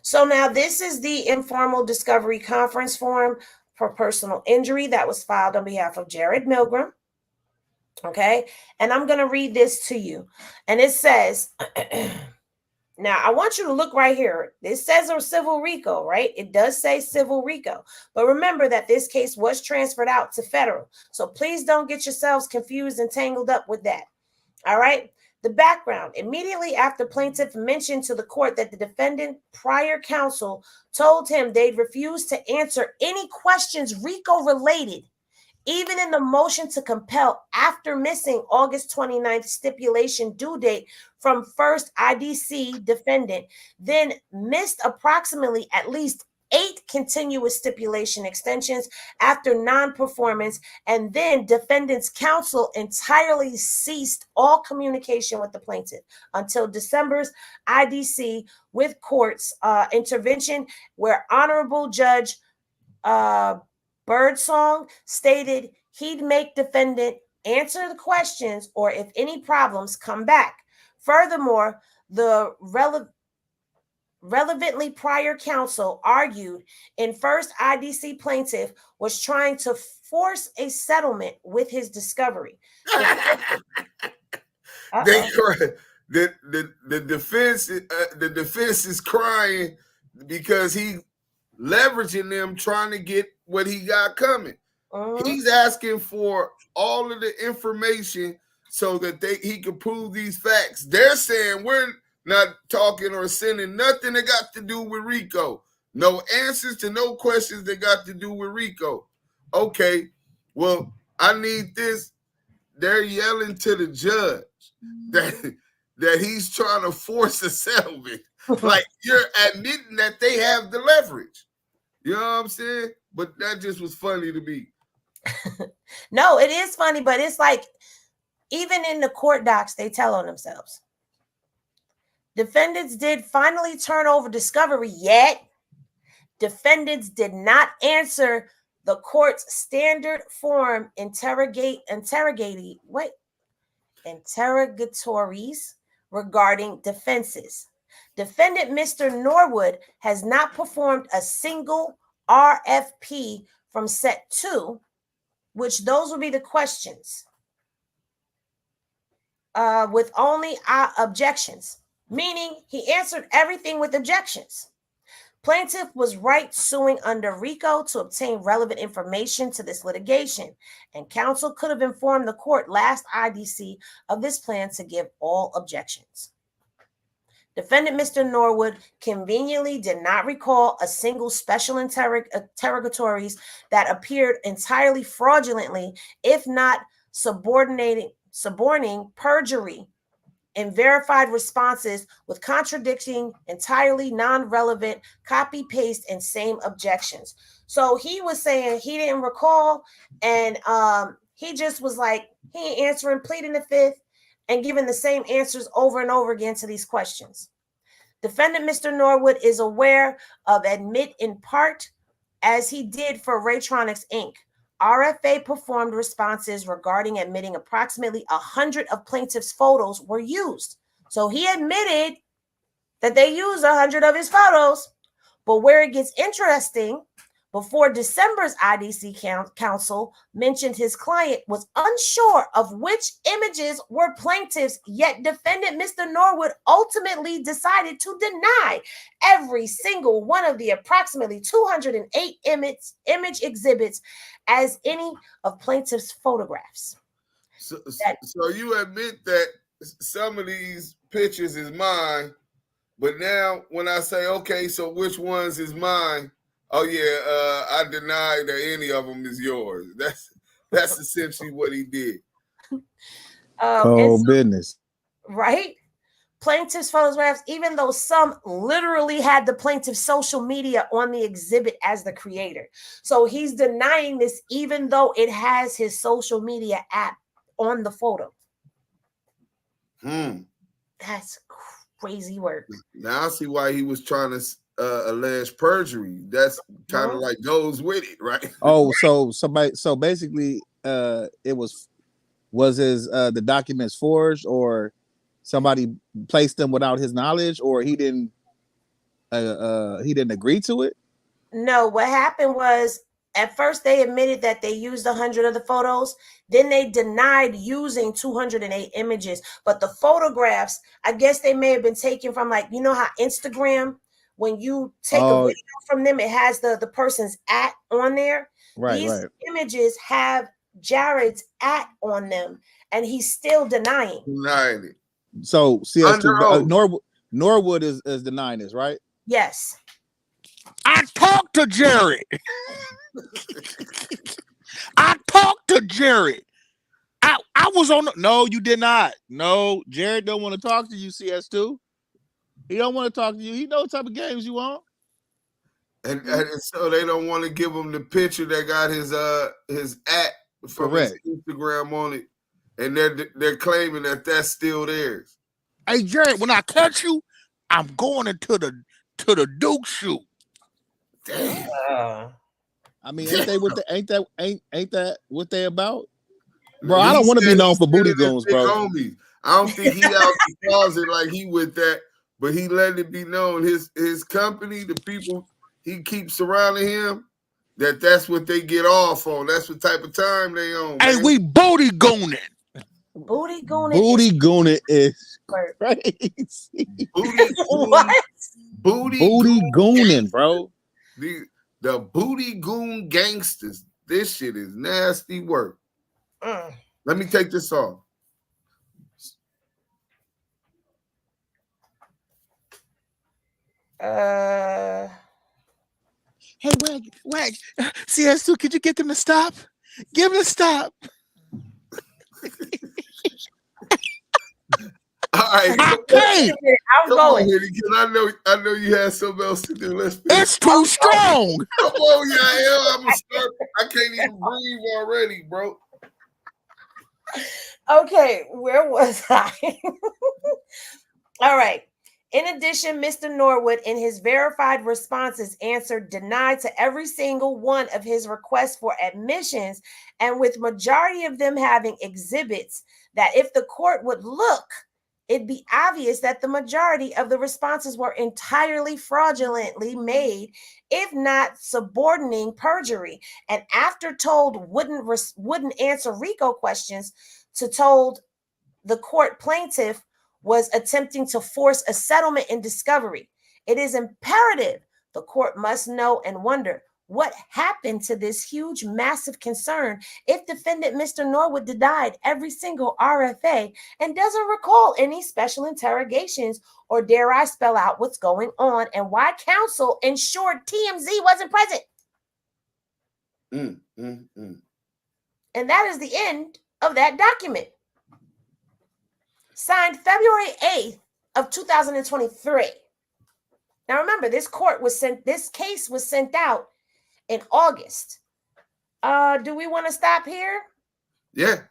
So now this is the informal discovery conference form for personal injury that was filed on behalf of Jared Milgram. Okay, and I'm going to read this to you. And it says, now I want you to look right here. This says a civil RICO, right? It does say civil RICO. But remember that this case was transferred out to federal. So please don't get yourselves confused and tangled up with that. All right. The background: immediately after plaintiff mentioned to the court that the defendant prior counsel told him they'd refuse to answer any questions RICO related, even in the motion to compel after missing August 29th stipulation due date from first IDC defendant, then missed approximately at least 8 continuous stipulation extensions after non-performance, and then defendant's counsel entirely ceased all communication with the plaintiff until December's IDC with court's intervention, where Honorable Judge Birdsong stated he'd make defendant answer the questions, or if any problems, come back. Furthermore, the relevantly prior counsel argued in first IDC plaintiff was trying to force a settlement with his discovery. The defense is crying because he leveraging them, trying to get what he got coming. He's asking for all of the information so that he can prove these facts. They're saying we're not talking or sending nothing that got to do with RICO. No answers to no questions that got to do with RICO. Okay, well, I need this. They're yelling to the judge that he's trying to force a settlement. Like, you're admitting that they have the leverage. You know what I'm saying? But that just was funny to me. No, it is funny, but it's like, even in the court docs, they tell on themselves. Defendants did finally turn over discovery, yet defendants did not answer the court's standard form interrogatories regarding defenses. Defendant Mr. Norwood has not performed a single RFP from set 2, which those will be the questions, with only objections, meaning he answered everything with objections. Plaintiff was right suing under RICO to obtain relevant information to this litigation, and counsel could have informed the court last IDC of this plan to give all objections. Defendant Mr. Norwood conveniently did not recall a single special interrogatories that appeared entirely fraudulently, if not suborning perjury, and verified responses with contradicting, entirely non-relevant, copy, paste, and same objections. So he was saying he didn't recall, and he just was like, he ain't answering, pleading the fifth, and given the same answers over and over again to these questions. Defendant Mr. Norwood is aware of admit in part, as he did for Raytronics Inc. RFA performed responses regarding admitting approximately 100 of plaintiff's photos were used. So he admitted that they used 100 of his photos. But where it gets interesting, before December's IDC counsel mentioned his client was unsure of which images were plaintiffs, yet defendant Mr. Norwood ultimately decided to deny every single one of the approximately 208 image exhibits as any of plaintiff's photographs. So you admit that some of these pictures is mine, but now when I say, okay, so which ones is mine? Oh yeah, I deny that any of them is yours. That's essentially what he did. Business. Right? Plaintiff's photographs, even though some literally had the plaintiff's social media on the exhibit as the creator. So he's denying this even though it has his social media app on the photo. That's crazy work. Now I see why he was trying to allege perjury. That's kind of like goes with it, right? Oh, so basically, it was his the documents forged, or somebody placed them without his knowledge, or he didn't agree to it? No, what happened was at first they admitted that they used 100 of the photos. Then they denied using 208 images. But the photographs, I guess they may have been taken from, like, you know how Instagram, when you take a video from them, it has the person's @ on there. Right, These images have Jared's @ on them, and he's still denying. Denying it. So CS2 Norwood is denying this, right? Yes. I talked to Jared. I talked to Jared. I was on. No, you did not. No, Jared don't want to talk to you, CS2. He don't want to talk to you. He know what type of games you want. And so they don't want to give him the picture that got his @ from his Instagram on it, and they're claiming that that's still theirs. Hey Jared, when I catch you, I'm going into the Duke shoot. Damn. I mean, ain't that what they about? Bro, I don't want to be known for booty goons, bro. Homies. I don't think he out the closet like he with that, but he let it be known his company, the people he keeps surrounding him, that's what they get off on. That's what type of time they on. Hey, man. we booty gooning. Booty gooning. Booty gooning is crazy. What? Booty gooning, bro. The booty goon gangsters. This shit is nasty work. Let me take this off. Hey, Wag, CS2, could you get them to stop? Give them to stop. All right. Okay. I'm going. Because I know you had something else to do. Let's finish. It's too strong. Come on, Yael. I'm gonna start. I can't even breathe already, bro. Okay, where was I? All right. In addition, Mr. Norwood, in his verified responses, answered denied to every single one of his requests for admissions, and with majority of them having exhibits that if the court would look, it'd be obvious that the majority of the responses were entirely fraudulently made, if not subordinating perjury. And after told wouldn't answer Rico questions, to told the court plaintiff was attempting to force a settlement in discovery. It is imperative the court must know and wonder what happened to this huge, massive concern if defendant Mr. Norwood denied every single RFA and doesn't recall any special interrogations, or dare I spell out what's going on and why counsel ensured TMZ wasn't present. And that is the end of that document. Signed February 8th of 2023. Now remember, this case was sent out in August. Do we want to stop here? Yeah.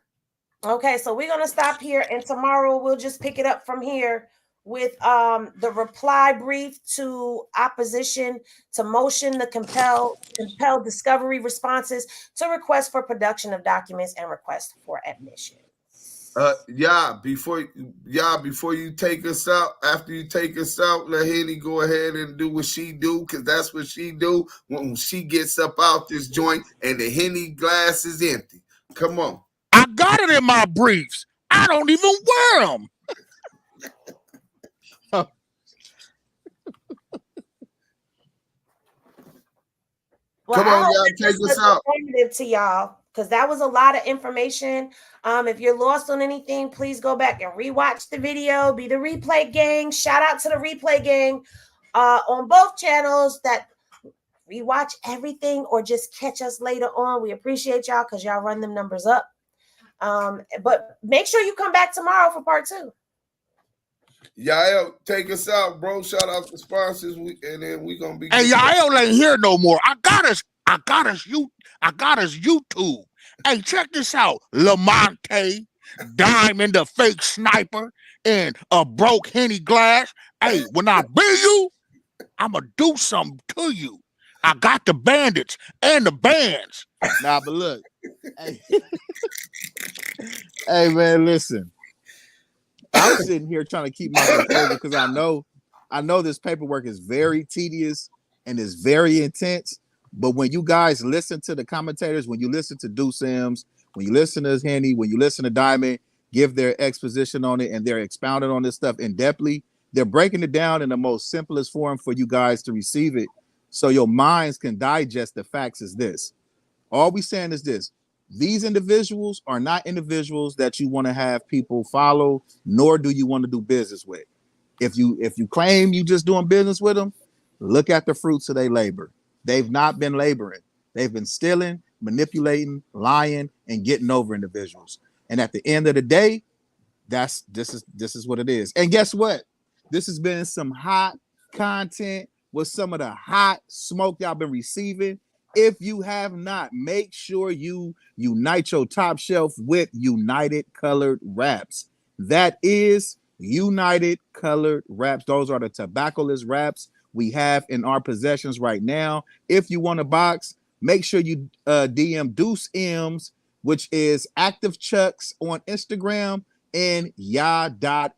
Okay, so we're gonna stop here, and tomorrow we'll just pick it up from here with the reply brief to opposition to motion, the compel discovery responses to request for production of documents and request for admission. Before you take us out, after you take us out, let Henny go ahead and do what she do, because that's what she do when she gets up out this joint and the Henny glass is empty. Come on. I got it in my briefs. I don't even wear them. Well, Come on, I hope y'all, that take this us was out. informative to y'all, because that was a lot of information. If you're lost on anything, please go back and rewatch the video. Be the replay gang. Shout out to the replay gang on both channels that rewatch everything or just catch us later on. We appreciate y'all because y'all run them numbers up. But make sure you come back tomorrow for part 2. Y'all take us out, bro. Shout out to sponsors, and then we gonna be. Hey, y'all ain't here no more. I got us YouTube. Hey, check this out. Lamonte, Diamond, the fake sniper, and a broke Henny glass. Hey, when I be you, I'ma do something to you. I got the bandits and the bands. Nah, but look. Hey, hey man, listen. I'm sitting here trying to keep my composure because I know this paperwork is very tedious and is very intense. But when you guys listen to the commentators, when you listen to Do Sims, when you listen to Henny, when you listen to Diamond give their exposition on it and they're expounding on this stuff in depthly, they're breaking it down in the most simplest form for you guys to receive it so your minds can digest the facts. Is this. All we saying is this. These individuals are not individuals that you want to have people follow, nor do you want to do business with. If you claim you just doing business with them, look at the fruits of their labor. They've not been laboring. They've been stealing, manipulating, lying, and getting over individuals. And at the end of the day, this is what it is. And guess what? This has been some hot content with some of the hot smoke y'all been receiving. If you have not, make sure you unite your top shelf with United Colored Wraps. That is United Colored Wraps. Those are the tobaccoless wraps we have in our possessions right now. If you want a box, make sure you DM Deuce M's, which is Active Chucks on Instagram, and ya.lotg.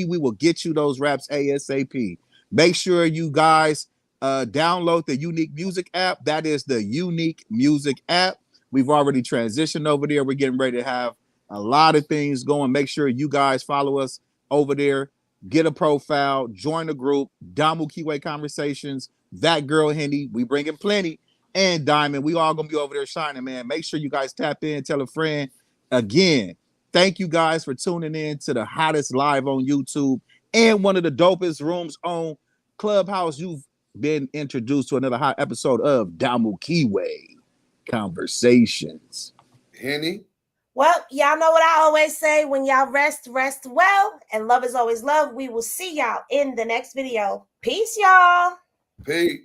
We will get you those wraps ASAP. Make sure you guys download the Unique Music app. That is the Unique Music app. We've already transitioned over there. We're getting ready to have a lot of things going. Make sure you guys follow us over there. Get a profile. Join the group. Damu Kiwe Conversations. That girl Henny. We bringing plenty. And Diamond. We all gonna be over there shining, man. Make sure you guys tap in. Tell a friend. Again, thank you guys for tuning in to the hottest live on YouTube and one of the dopest rooms on Clubhouse. You've been introduced to another hot episode of Damu Kiwe Conversations. Henny. Well, y'all know what I always say. When y'all rest well, and love is always love. We will see y'all in the next video. Peace, y'all. Peace.